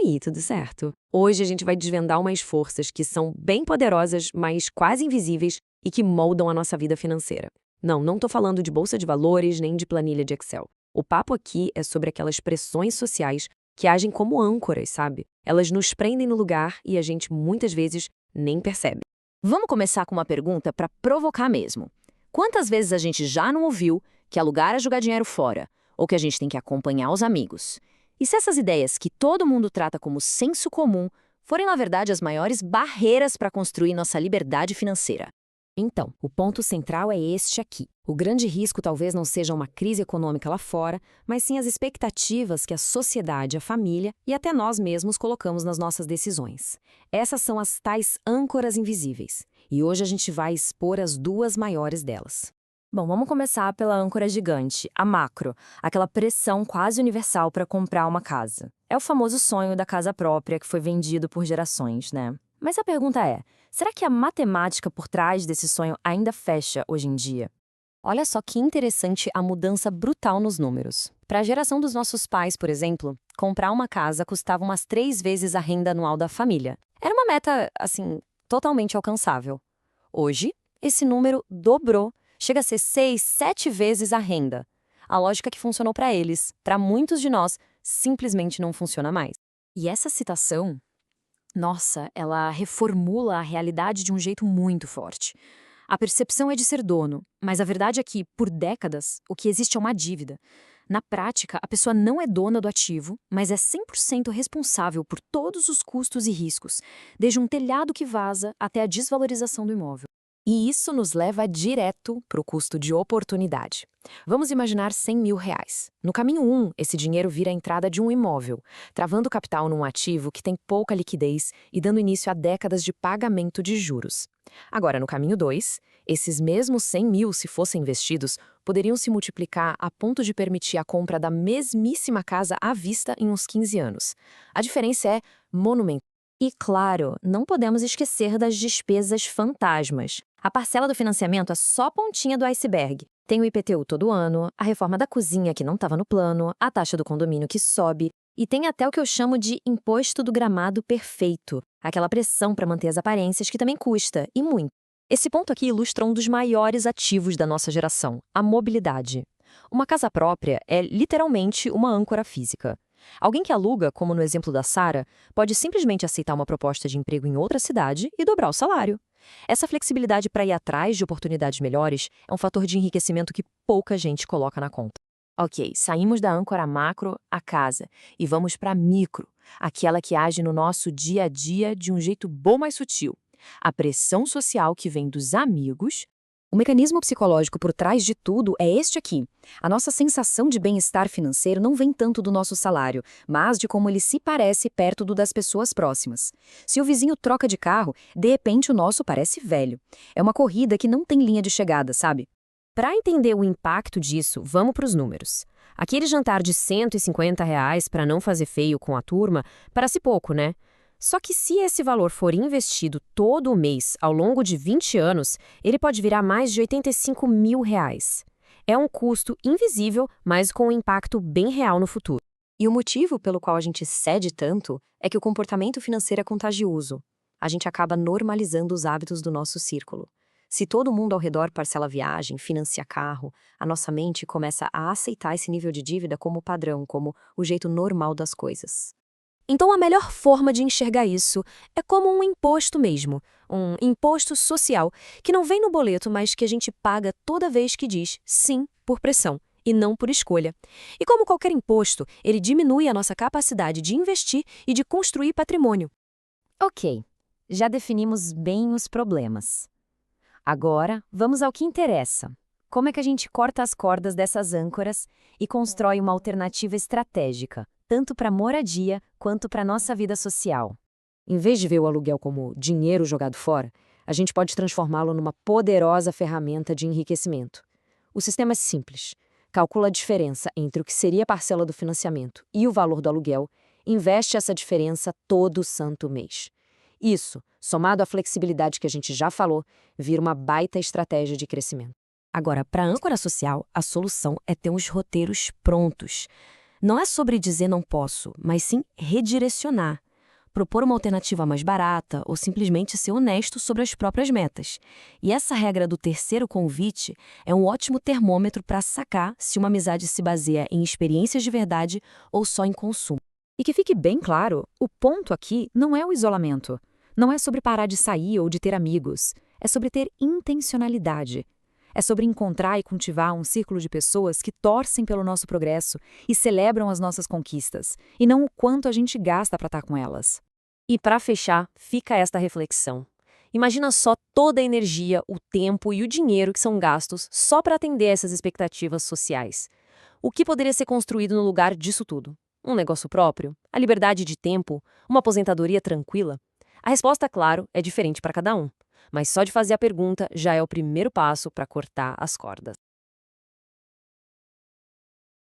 aí, tudo certo? Hoje a gente vai desvendar umas forças que são bem poderosas, mas quase invisíveis e que moldam a nossa vida financeira. Não tô falando de bolsa de valores nem de planilha de Excel. O papo aqui é sobre aquelas pressões sociais que agem como âncoras, sabe? Elas nos prendem no lugar e a gente muitas vezes nem percebe. Vamos começar com uma pergunta para provocar mesmo. Quantas vezes a gente já não ouviu que alugar é jogar dinheiro fora, ou que a gente tem que acompanhar os amigos? E se essas ideias que todo mundo trata como senso comum forem, na verdade, as maiores barreiras para construir nossa liberdade financeira? Então, o ponto central é este aqui. O grande risco talvez não seja uma crise econômica lá fora, mas sim as expectativas que a sociedade, a família e até nós mesmos colocamos nas nossas decisões. Essas são as tais âncoras invisíveis. E hoje a gente vai expor as duas maiores delas. Bom, vamos começar pela âncora gigante, a macro, aquela pressão quase universal para comprar uma casa. É o famoso sonho da casa própria que foi vendido por gerações, né? Mas a pergunta é, será que a matemática por trás desse sonho ainda fecha hoje em dia? Olha só que interessante a mudança brutal nos números. Para a geração dos nossos pais, por exemplo, comprar uma casa custava umas 3 vezes a renda anual da família. Era uma meta, assim, totalmente alcançável. Hoje, esse número dobrou. Chega a ser 6, 7 vezes a renda. A lógica que funcionou para eles, para muitos de nós, simplesmente não funciona mais. E essa citação, nossa, ela reformula a realidade de um jeito muito forte. A percepção é de ser dono, mas a verdade é que, por décadas, o que existe é uma dívida. Na prática, a pessoa não é dona do ativo, mas é 100% responsável por todos os custos e riscos, desde um telhado que vaza até a desvalorização do imóvel. E isso nos leva direto para o custo de oportunidade. Vamos imaginar R$ 100.000. No caminho 1, esse dinheiro vira a entrada de um imóvel, travando o capital num ativo que tem pouca liquidez e dando início a décadas de pagamento de juros. Agora, no caminho 2, esses mesmos 100 mil, se fossem investidos, poderiam se multiplicar a ponto de permitir a compra da mesmíssima casa à vista em uns 15 anos. A diferença é monumental. E, claro, não podemos esquecer das despesas fantasmas. A parcela do financiamento é só a pontinha do iceberg. Tem o IPTU todo ano, a reforma da cozinha que não estava no plano, a taxa do condomínio que sobe, e tem até o que eu chamo de imposto do gramado perfeito, aquela pressão para manter as aparências que também custa, e muito. Esse ponto aqui ilustra um dos maiores ativos da nossa geração, a mobilidade. Uma casa própria é literalmente uma âncora física. Alguém que aluga, como no exemplo da Sara, pode simplesmente aceitar uma proposta de emprego em outra cidade e dobrar o salário. Essa flexibilidade para ir atrás de oportunidades melhores é um fator de enriquecimento que pouca gente coloca na conta. Ok, saímos da âncora macro, a casa, e vamos para a micro, aquela que age no nosso dia a dia de um jeito bom mais sutil. A pressão social que vem dos amigos. O mecanismo psicológico por trás de tudo é este aqui. A nossa sensação de bem-estar financeiro não vem tanto do nosso salário, mas de como ele se parece perto do das pessoas próximas. Se o vizinho troca de carro, de repente o nosso parece velho. É uma corrida que não tem linha de chegada, sabe? Para entender o impacto disso, vamos para os números. Aquele jantar de R$ 150 para não fazer feio com a turma parece pouco, né? Só que se esse valor for investido todo o mês ao longo de 20 anos, ele pode virar mais de R$ 85 mil. É um custo invisível, mas com um impacto bem real no futuro. E o motivo pelo qual a gente cede tanto é que o comportamento financeiro é contagioso. A gente acaba normalizando os hábitos do nosso círculo. Se todo mundo ao redor parcela viagem, financia carro, a nossa mente começa a aceitar esse nível de dívida como padrão, como o jeito normal das coisas. Então, a melhor forma de enxergar isso é como um imposto mesmo, um imposto social, que não vem no boleto, mas que a gente paga toda vez que diz sim por pressão e não por escolha. E como qualquer imposto, ele diminui a nossa capacidade de investir e de construir patrimônio. Ok, já definimos bem os problemas. Agora, vamos ao que interessa. Como é que a gente corta as cordas dessas âncoras e constrói uma alternativa estratégica, tanto para a moradia quanto para a nossa vida social? Em vez de ver o aluguel como dinheiro jogado fora, a gente pode transformá-lo numa poderosa ferramenta de enriquecimento. O sistema é simples. Calcula a diferença entre o que seria a parcela do financiamento e o valor do aluguel, investe essa diferença todo santo mês. Isso, somado à flexibilidade que a gente já falou, vira uma baita estratégia de crescimento. Agora, para a âncora social, a solução é ter uns roteiros prontos. Não é sobre dizer não posso, mas sim redirecionar. Propor uma alternativa mais barata ou simplesmente ser honesto sobre as próprias metas. E essa regra do terceiro convite é um ótimo termômetro para sacar se uma amizade se baseia em experiências de verdade ou só em consumo. E que fique bem claro, o ponto aqui não é o isolamento. Não é sobre parar de sair ou de ter amigos. É sobre ter intencionalidade. É sobre encontrar e cultivar um círculo de pessoas que torcem pelo nosso progresso e celebram as nossas conquistas, e não o quanto a gente gasta para estar com elas. E para fechar, fica esta reflexão. Imagina só toda a energia, o tempo e o dinheiro que são gastos só para atender essas expectativas sociais. O que poderia ser construído no lugar disso tudo? Um negócio próprio? A liberdade de tempo? Uma aposentadoria tranquila? A resposta, claro, é diferente para cada um. Mas só de fazer a pergunta já é o primeiro passo para cortar as cordas.